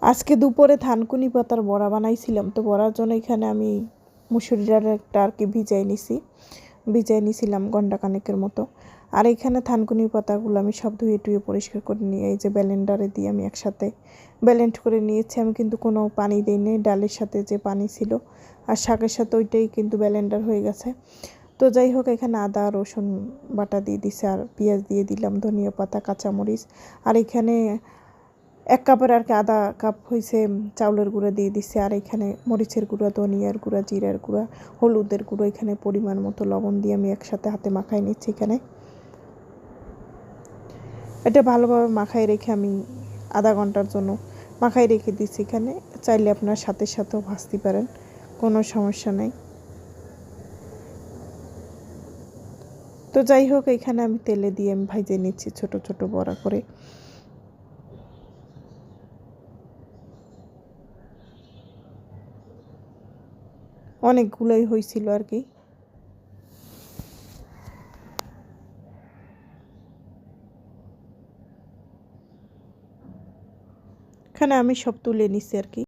আজকে দুপুরে থানকুনি পাতার বড়া বানাইছিলাম। তো বড়ার জন্য এখানে আমি মুসুরি ডালটা আর কি ভিজাই নিছিলাম ঘন্টাখানেকের মতো। আর এখানে থানকুনি পাতাগুলো আমি সব ধুয়ে টুয়ে পরিষ্কার করে নিয়ে এই যে ব্লেন্ডারে দিয়ে আমি একসাথে ব্লেন্ড করে নিয়েছি। আমি কিন্তু কোনো পানি দিইনি, ডালের সাথে যে পানি ছিল আর শাকের সাথে ওইটাই কিন্তু ব্লেন্ডার হয়ে গেছে। তো যাই হোক, এখানে আদা রসুন বাটা দিয়ে দিছে আর পেঁয়াজ দিয়ে দিলাম, ধনিয়া পাতা, কাঁচামরিচ। আর এখানে 1 কাপের আর কি আধা কাপ হয়েছে চাউলের গুঁড়া দিয়ে দিচ্ছে। আর এখানে মরিচের গুঁড়া, ধনিয়ার গুঁড়া, জিরার গুঁড়া, হলুদের গুঁড়ো, এখানে পরিমাণ মতো লবণ দিয়ে আমি একসাথে হাতে মাখাই নিচ্ছি। এখানে এটা ভালোভাবে মাখাই রেখে আমি আধা ঘন্টার জন্য মাখাই রেখে দিচ্ছি। এখানে চাইলে আপনার সাথেও ভাজতে পারেন, কোনো সমস্যা নেই। তো যাই হোক, এখানে আমি তেলে দিয়ে আমি ভাজে নিচ্ছি ছোট ছোট বড়া করে। অনেকগুলোই হয়েছিল আর কি। এখানে আমি সব তুলে নিচ্ছি আর কি।